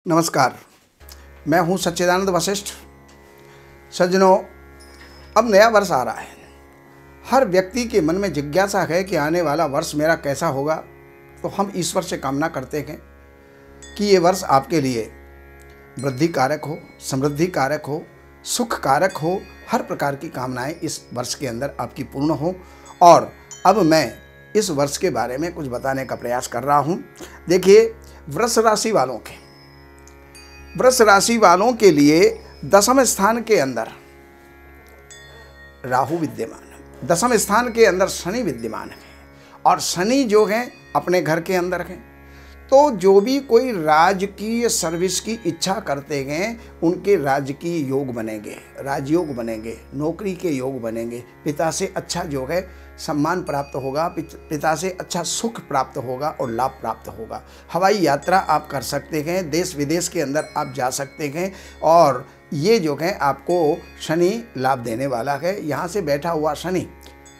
नमस्कार, मैं हूं सच्चिदानंद वशिष्ठ। सज्जनों, अब नया वर्ष आ रहा है। हर व्यक्ति के मन में जिज्ञासा है कि आने वाला वर्ष मेरा कैसा होगा। तो हम ईश्वर से कामना करते हैं कि ये वर्ष आपके लिए वृद्धि कारक हो, समृद्धि कारक हो, सुख कारक हो। हर प्रकार की कामनाएं इस वर्ष के अंदर आपकी पूर्ण हो। और अब मैं इस वर्ष के बारे में कुछ बताने का प्रयास कर रहा हूं। देखिए, वृष राशि वालों के लिए दशम स्थान के अंदर राहु विद्यमान है, दशम स्थान के अंदर शनि विद्यमान है, और शनि जो है अपने घर के अंदर है। तो जो भी कोई राजकीय सर्विस की इच्छा करते हैं उनके राजकीय योग बनेंगे, राजयोग बनेंगे, नौकरी के योग बनेंगे। पिता से अच्छा जो है सम्मान प्राप्त होगा, पिता से अच्छा सुख प्राप्त होगा और लाभ प्राप्त होगा। हवाई यात्रा आप कर सकते हैं, देश विदेश के अंदर आप जा सकते हैं, और ये जो है आपको शनि लाभ देने वाला है। यहाँ से बैठा हुआ शनि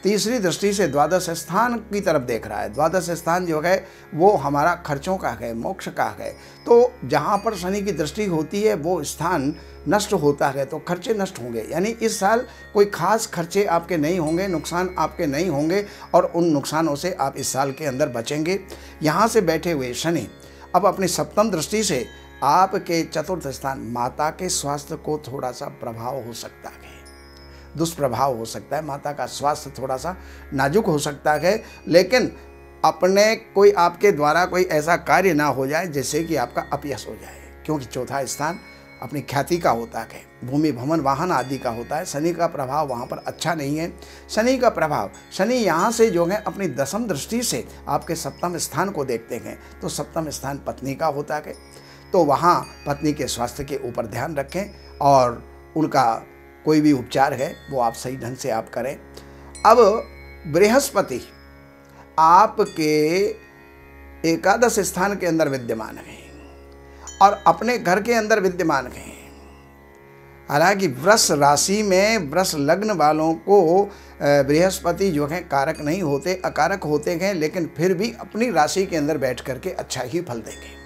तीसरी दृष्टि से द्वादश स्थान की तरफ देख रहा है। द्वादश स्थान जो है वो हमारा खर्चों का है, मोक्ष का है। तो जहाँ पर शनि की दृष्टि होती है वो स्थान नष्ट होता है, तो खर्चे नष्ट होंगे। यानी इस साल कोई खास खर्चे आपके नहीं होंगे, नुकसान आपके नहीं होंगे, और उन नुकसानों से आप इस साल के अंदर बचेंगे। यहाँ से बैठे हुए शनि अब अपनी सप्तम दृष्टि से आपके चतुर्थ स्थान माता के स्वास्थ्य को थोड़ा सा प्रभाव हो सकता है, दुष्प्रभाव हो सकता है। माता का स्वास्थ्य थोड़ा सा नाजुक हो सकता है, लेकिन अपने कोई आपके द्वारा कोई ऐसा कार्य ना हो जाए जिससे कि आपका अपयश हो जाए, क्योंकि चौथा स्थान अपनी ख्याति का होता है, भूमि भवन वाहन आदि का होता है। शनि का प्रभाव वहाँ पर अच्छा नहीं है। शनि का प्रभाव, शनि यहाँ से जो है अपनी दशम दृष्टि से आपके सप्तम स्थान को देखते हैं, तो सप्तम स्थान पत्नी का होता है। तो वहाँ पत्नी के स्वास्थ्य के ऊपर ध्यान रखें, और उनका कोई भी उपचार है वो आप सही ढंग से आप करें। अब बृहस्पति आपके एकादश स्थान के अंदर विद्यमान है और अपने घर के अंदर विद्यमान है। हालांकि वृष राशि में वृष लग्न वालों को बृहस्पति जो है कारक नहीं होते, अकारक होते हैं, लेकिन फिर भी अपनी राशि के अंदर बैठ करके अच्छा ही फल देंगे।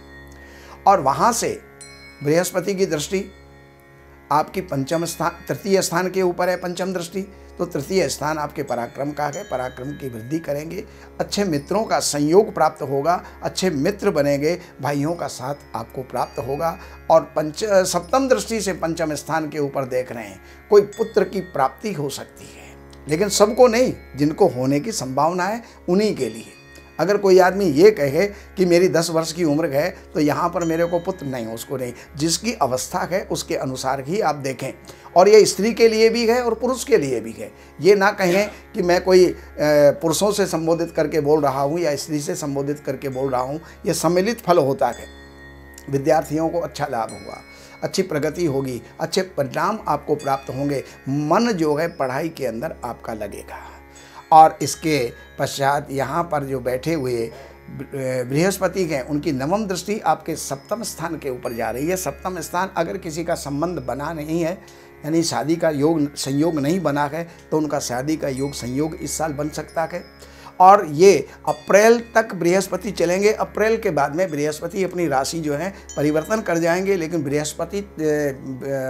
और वहाँ से बृहस्पति की दृष्टि आपकी पंचम स्थान, तृतीय स्थान के ऊपर है, पंचम दृष्टि। तो तृतीय स्थान आपके पराक्रम का है, पराक्रम की वृद्धि करेंगे, अच्छे मित्रों का संयोग प्राप्त होगा, अच्छे मित्र बनेंगे, भाइयों का साथ आपको प्राप्त होगा। और सप्तम दृष्टि से पंचम स्थान के ऊपर देख रहे हैं, कोई पुत्र की प्राप्ति हो सकती है, लेकिन सबको नहीं, जिनको होने की संभावना है उन्हीं के लिए। अगर कोई आदमी ये कहे कि मेरी 10 वर्ष की उम्र है तो यहाँ पर मेरे को पुत्र नहीं, उसको नहीं। जिसकी अवस्था है उसके अनुसार ही आप देखें। और ये स्त्री के लिए भी है और पुरुष के लिए भी है। ये ना कहें कि मैं कोई पुरुषों से संबोधित करके बोल रहा हूँ या स्त्री से संबोधित करके बोल रहा हूँ। ये सम्मिलित फल होता है। विद्यार्थियों को अच्छा लाभ होगा, अच्छी प्रगति होगी, अच्छे परिणाम आपको प्राप्त होंगे। मन जो है पढ़ाई के अंदर आपका लगेगा। और इसके पश्चात यहाँ पर जो बैठे हुए बृहस्पति हैं उनकी नवम दृष्टि आपके सप्तम स्थान के ऊपर जा रही है। सप्तम स्थान अगर किसी का संबंध बना नहीं है, यानी शादी का योग संयोग नहीं बना है, तो उनका शादी का योग संयोग इस साल बन सकता है। और ये अप्रैल तक बृहस्पति चलेंगे। अप्रैल के बाद में बृहस्पति अपनी राशि जो है परिवर्तन कर जाएंगे, लेकिन बृहस्पति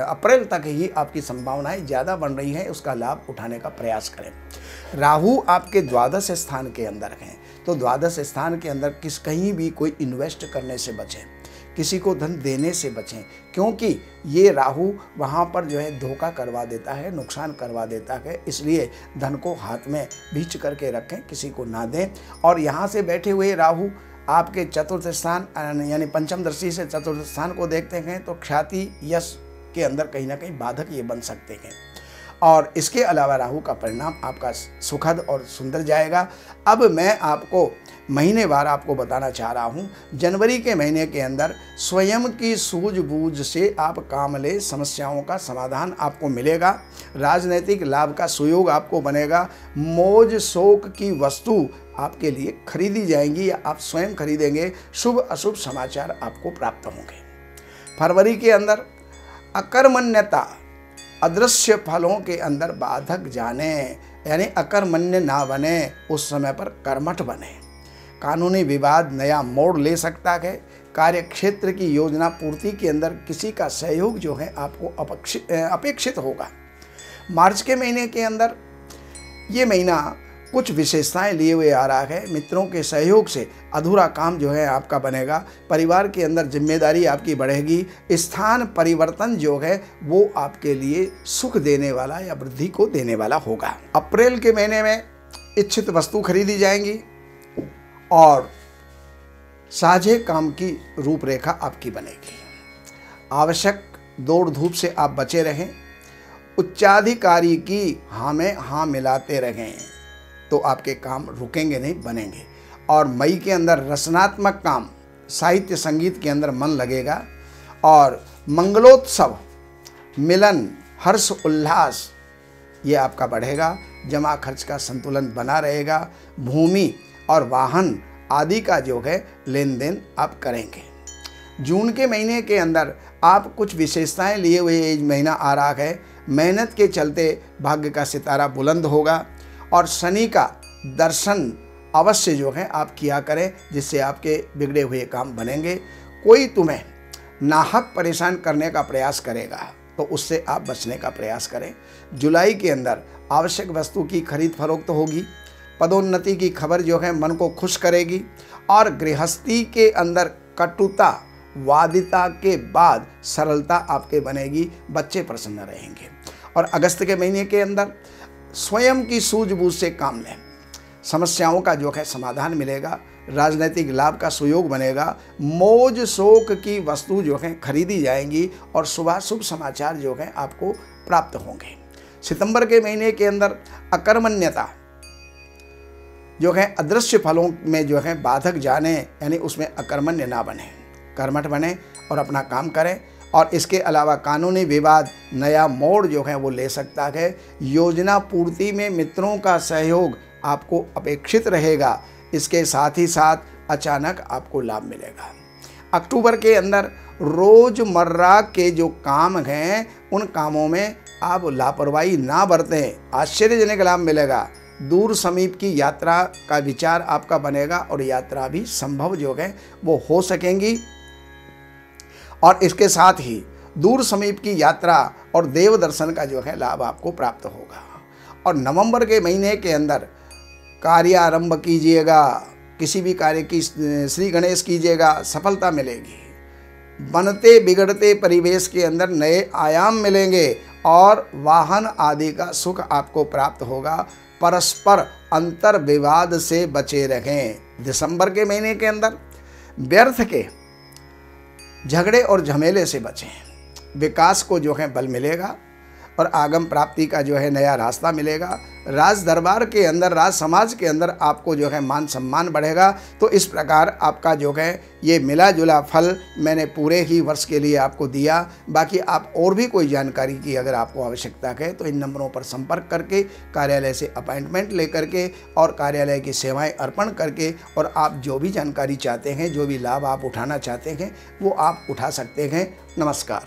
अप्रैल तक ही आपकी संभावनाएं ज़्यादा बन रही हैं, उसका लाभ उठाने का प्रयास करें। राहु आपके द्वादश स्थान के अंदर हैं, तो द्वादश स्थान के अंदर कहीं भी कोई इन्वेस्ट करने से बचें, किसी को धन देने से बचें, क्योंकि ये राहु वहाँ पर जो है धोखा करवा देता है, नुकसान करवा देता है। इसलिए धन को हाथ में भींच करके रखें, किसी को ना दें। और यहाँ से बैठे हुए राहु आपके चतुर्थ स्थान यानी पंचम दृष्टि से चतुर्थ स्थान को देखते हैं, तो ख्याति यश के अंदर कहीं ना कहीं बाधक ये बन सकते हैं। और इसके अलावा राहु का परिणाम आपका सुखद और सुंदर जाएगा। अब मैं आपको महीनेवार आपको बताना चाह रहा हूँ। जनवरी के महीने के अंदर स्वयं की सूझबूझ से आप काम ले, समस्याओं का समाधान आपको मिलेगा। राजनीतिक लाभ का सुयोग आपको बनेगा। मौज शौक की वस्तु आपके लिए खरीदी जाएंगी या आप स्वयं खरीदेंगे। शुभ अशुभ समाचार आपको प्राप्त होंगे। फरवरी के अंदर अकर्मण्यता, अदृश्य फलों के अंदर बाधक जाने, यानी अकर्मण्य ना बने, उस समय पर कर्मठ बने। कानूनी विवाद नया मोड़ ले सकता है। कार्य क्षेत्र की योजना पूर्ति के अंदर किसी का सहयोग जो है आपको अपेक्षित होगा। मार्च के महीने के अंदर ये महीना कुछ विशेषताएं लिए हुए आ रहा है। मित्रों के सहयोग से अधूरा काम जो है आपका बनेगा। परिवार के अंदर जिम्मेदारी आपकी बढ़ेगी। स्थान परिवर्तन जो है वो आपके लिए सुख देने वाला या वृद्धि को देने वाला होगा। अप्रैल के महीने में इच्छित वस्तु खरीदी जाएंगी और साझे काम की रूपरेखा आपकी बनेगी। आवश्यक दौड़ धूप से आप बचे रहें। उच्चाधिकारी की हाँ में हाँ मिलाते रहें तो आपके काम रुकेंगे नहीं, बनेंगे। और मई के अंदर रचनात्मक काम, साहित्य संगीत के अंदर मन लगेगा और मंगलोत्सव, मिलन, हर्ष उल्लास ये आपका बढ़ेगा। जमा खर्च का संतुलन बना रहेगा। भूमि और वाहन आदि का जो है लेन देन आप करेंगे। जून के महीने के अंदर आप कुछ विशेषताएं लिए हुए ये महीना आ रहा है। मेहनत के चलते भाग्य का सितारा बुलंद होगा और शनि का दर्शन अवश्य जो है आप किया करें, जिससे आपके बिगड़े हुए काम बनेंगे। कोई तुम्हें नाहक परेशान करने का प्रयास करेगा तो उससे आप बचने का प्रयास करें। जुलाई के अंदर आवश्यक वस्तु की खरीद फरोख्त होगी। पदोन्नति की खबर जो है मन को खुश करेगी और गृहस्थी के अंदर कटुता वादिता के बाद सरलता आपके बनेगी। बच्चे प्रसन्न रहेंगे। और अगस्त के महीने के अंदर स्वयं की सूझबूझ से काम लें। समस्याओं का जो है समाधान मिलेगा। राजनीतिक लाभ का सुयोग बनेगा। मौज शौक की वस्तु जो है खरीदी जाएंगी और शुभ समाचार जो है आपको प्राप्त होंगे। सितंबर के महीने के अंदर अकर्मण्यता जो है अदृश्य फलों में जो है बाधक जाने, यानी उसमें अकर्मण्य ना बने, कर्मठ बने और अपना काम करें। और इसके अलावा कानूनी विवाद नया मोड़ जो है वो ले सकता है। योजना पूर्ति में मित्रों का सहयोग आपको अपेक्षित रहेगा। इसके साथ ही साथ अचानक आपको लाभ मिलेगा। अक्टूबर के अंदर रोजमर्रा के जो काम हैं उन कामों में आप लापरवाही ना बरतें। आश्चर्यजनक लाभ मिलेगा। दूर समीप की यात्रा का विचार आपका बनेगा और यात्रा भी संभव जो है वो हो सकेंगी। और इसके साथ ही दूर समीप की यात्रा और देव दर्शन का जो है लाभ आपको प्राप्त होगा। और नवंबर के महीने के अंदर कार्य आरंभ कीजिएगा। किसी भी कार्य की श्री गणेश कीजिएगा, सफलता मिलेगी। बनते बिगड़ते परिवेश के अंदर नए आयाम मिलेंगे और वाहन आदि का सुख आपको प्राप्त होगा। परस्पर अंतर विवाद से बचे रहें। दिसंबर के महीने के अंदर व्यर्थ के झगड़े और झमेले से बचें। विकास को जो है बल मिलेगा और आगम प्राप्ति का जो है नया रास्ता मिलेगा। राज दरबार के अंदर, राज समाज के अंदर आपको जो है मान सम्मान बढ़ेगा। तो इस प्रकार आपका जो है ये मिला जुला फल मैंने पूरे ही वर्ष के लिए आपको दिया। बाकी आप और भी कोई जानकारी की अगर आपको आवश्यकता है तो इन नंबरों पर संपर्क करके कार्यालय से अपॉइंटमेंट लेकर के और कार्यालय की सेवाएं अर्पण करके और आप जो भी जानकारी चाहते हैं, जो भी लाभ आप उठाना चाहते हैं वो आप उठा सकते हैं। नमस्कार।